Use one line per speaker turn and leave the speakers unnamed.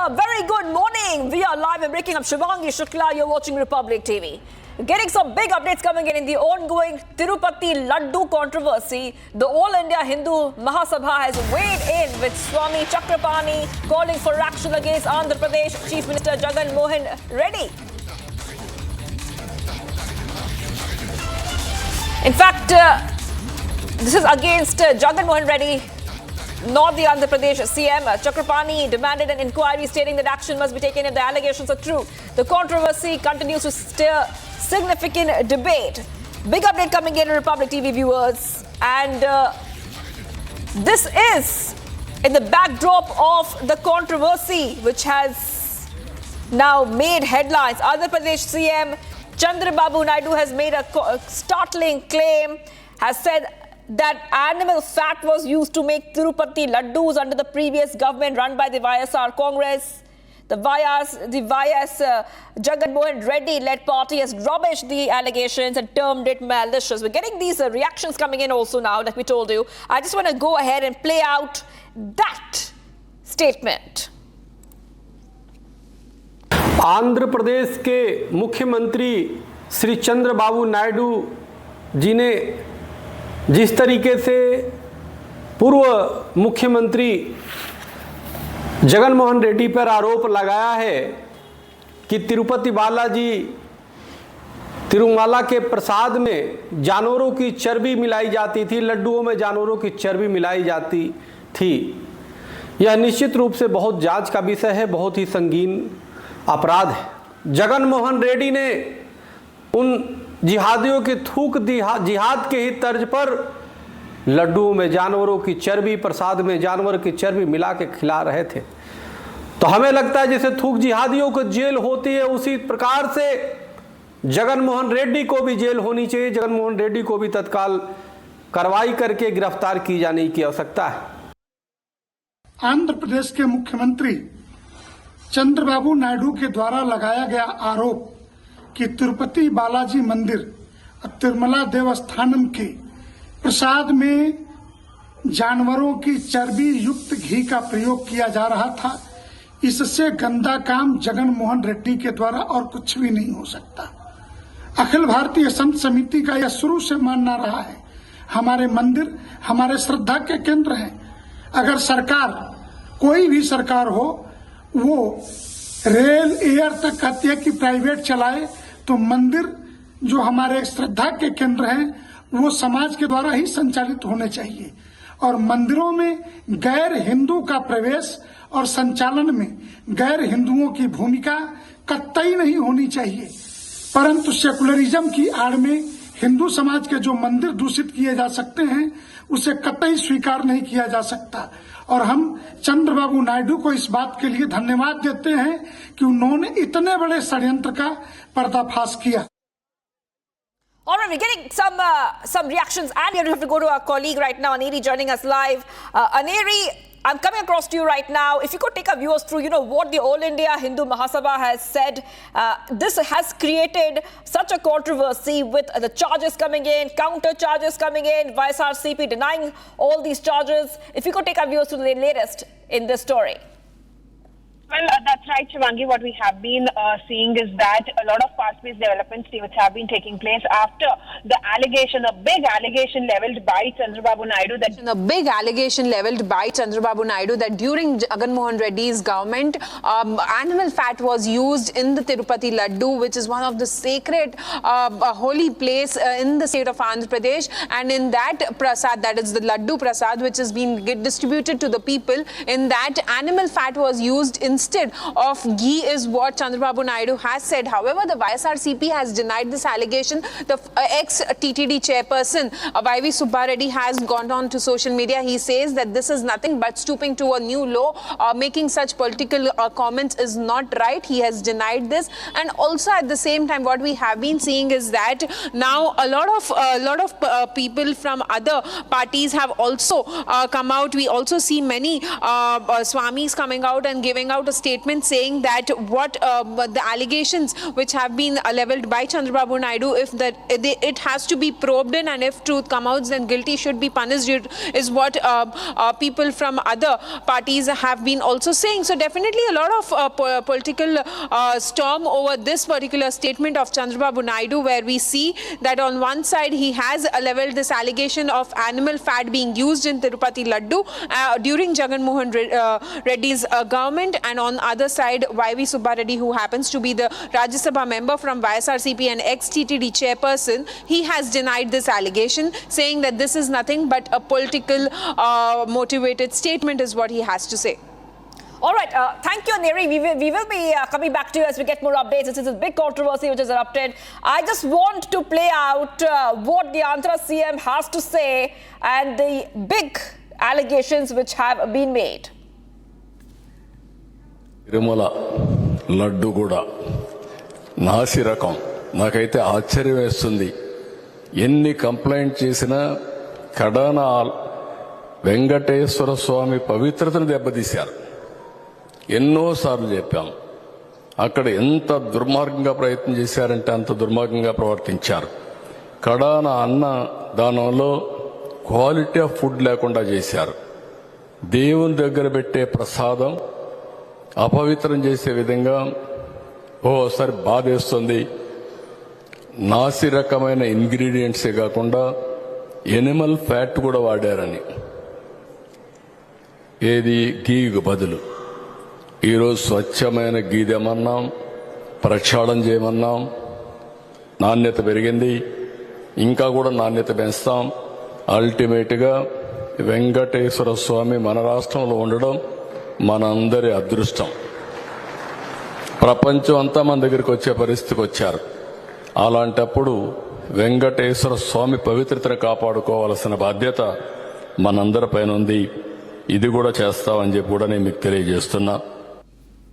a very good morning. We are live and breaking up. Shivangi Shukla, you're watching Republic TV. Getting some big updates coming in the ongoing Tirupati Laddu controversy. The All India Hindu Mahasabha has weighed in with Swami Chakrapani calling for action against Andhra Pradesh Chief Minister Jagan Mohan Reddy. In fact, this is against Jagan Mohan Reddy, not the Andhra Pradesh CM. Chakrapani demanded an inquiry stating that action must be taken if the allegations are true. The controversy continues to stir significant debate. Big update coming in, Republic TV viewers. And this is in the backdrop of the controversy which has now made headlines. Andhra Pradesh CM Chandrababu Naidu has made a startling claim, has said that animal fat was used to make Tirupati laddus under the previous government run by the YSR Congress. The YS Jagan Mohan Reddy-led party has rubbished the allegations and termed it malicious. We're getting these reactions coming in also now, like we told you. I just want to go ahead and play out that statement.
Andhra Pradesh के मुख्यमंत्री श्री चंद्रबाबू नायडू जी ने जिस तरीके से पूर्व मुख्यमंत्री जगन मोहन रेड्डी पर आरोप लगाया है कि तिरुपति बालाजी तिरुमाला के प्रसाद में जानवरों की चर्बी मिलाई जाती थी, लड्डुओं में जानवरों की चर्बी मिलाई जाती थी, यह निश्चित रूप से बहुत जांच का विषय है, बहुत ही संगीन अपराध है। जगन मोहन रेड्डी ने उन जिहादियों के थूक जिहाद के ही तर्ज पर लड्डुओं में जानवरों की चर्बी, प्रसाद में जानवर की चर्बी मिला के खिला रहे थे। तो हमें लगता है जैसे थूक जिहादियों को जेल होती है, उसी प्रकार से जगन मोहन रेड्डी को भी जेल होनी चाहिए। जगन मोहन रेड्डी को भी तत्काल कार्रवाई करके गिरफ्तार की जाने की आवश्यकता है।
आंध्र प्रदेश के मुख्यमंत्री चंद्रबाबू नायडू के द्वारा लगाया गया आरोप कि तिरुपति बालाजी मंदिर और तिरुमला देवस्थानम के प्रसाद में जानवरों की चर्बी युक्त घी का प्रयोग किया जा रहा था, इससे गंदा काम जगन मोहन रेड्डी के द्वारा और कुछ भी नहीं हो सकता। अखिल भारतीय संत समिति का यह शुरू से मानना रहा है, हमारे मंदिर हमारे श्रद्धा के केंद्र हैं। अगर सरकार, कोई भी सरकार हो, वो रेल एयर तक कहती है कि प्राइवेट चलाए, तो मंदिर जो हमारे श्रद्धा के केंद्र हैं वो समाज के द्वारा ही संचालित होने चाहिए। और मंदिरों में गैर हिंदू का प्रवेश और संचालन में गैर हिंदुओं की भूमिका कतई नहीं होनी चाहिए। परंतु सेकुलरिज्म की आड़ में हिंदू समाज के जो मंदिर दूषित किए जा सकते हैं उसे कतई स्वीकार नहीं किया जा सकता। और हम चंद्रबाबू नायडू को इस बात के लिए धन्यवाद देते हैं कि उन्होंने इतने बड़े षड्यंत्र का पर्दाफाश किया।
All right, we're getting some reactions, and we have to go to our colleague right now, Aneri, joining us live. Aneri, I'm coming across to you right now. If you could take our viewers through, what the All India Hindu Mahasabha has said. This has created such a controversy with the charges coming in, counter charges coming in, YSRCP denying all these charges. If you could take our viewers through the latest in this story.
Well, that's right, Shivangi. What we have been seeing is that a lot of fast-paced developments which have been taking place after the allegation, a big allegation leveled by Chandrababu Naidu that during Jagan Mohan Reddy's government, animal fat was used in the Tirupati Laddu, which is one of the sacred holy place in the state of Andhra Pradesh, and in that prasad, that is the Laddu prasad, which is being distributed to the people, in that animal fat was used instead of ghee, is what Chandrababu Naidu has said. However, the YSRCP has denied this allegation. The ex-TTD chairperson YV Subba Reddy has gone on to social media. He says that this is nothing but stooping to a new law. Making such political comments is not right. He has denied this. And also at the same time, what we have been seeing is that now a lot of people from other parties have also come out. We also see many Swamis coming out and giving out out a statement saying that what the allegations which have been leveled by Chandrababu Naidu, if that it has to be probed in, and if truth comes out, then guilty should be punished, is what people from other parties have been also saying. So definitely a lot of political storm over this particular statement of Chandrababu Naidu, where we see that on one side he has leveled this allegation of animal fat being used in Tirupati Laddu during Jagan Mohan Reddy's government, and on other side YV Subba Reddy, who happens to be the Rajya Sabha member from YSRCP and ex-TTD chairperson, he has denied this allegation, saying that this is nothing but a political motivated statement is what he has to say.
All right, thank you, Neri. We will be coming back to you as we get more updates. This is a big controversy which has erupted. I just want to play out what the Andhra CM has to say and the big allegations which have been made.
Tirumala laddu కూడా నాసి రకం. నాకైతే ఆశ్చర్యం వేస్తుంది. ఎన్ని complaint చేసినా కడాన వెంకటేశ్వర స్వామి పవిత్రతను దెబ్బతీశారు. ఎన్నోసార్లు చెప్పాం. అక్కడ ఎంత దుర్మార్గంగా ప్రయత్నం చేశారంటే అంత దుర్మార్గంగా ప్రవర్తించారు. కడాన అన్న దానంలో క్వాలిటీ ఆఫ్ ఫుడ్ లేకుండా చేశారు. దేవుని దగ్గర పెట్టే ప్రసాదం అపవిత్రం చేసే విధంగా ఓసారి బాధేస్తుంది. నాసి రకమైన ఇంగ్రీడియంట్సే కాకుండా ఎనిమల్ ఫ్యాట్ కూడా వాడారని, ఏది గీకు బదులు. ఈరోజు స్వచ్ఛమైన గీ తెమన్నాం, ప్రక్షాళన చేయమన్నాం. నాణ్యత పెరిగింది, ఇంకా కూడా నాణ్యత పెంచుతాం. అల్టిమేట్గా వెంకటేశ్వర స్వామి మన రాష్ట్రంలో ఉండడం మనందరి అదృష్టం. ప్రపంచం అంతా మన దగ్గరికి వచ్చే పరిస్థితికి వచ్చారు. అలాంటప్పుడు వెంకటేశ్వర స్వామి పవిత్రతను కాపాడుకోవాల్సిన బాధ్యత మనందరిపైన ఉంది. ఇది కూడా చేస్తామని చెప్పి కూడా నేను మీకు తెలియజేస్తున్నా.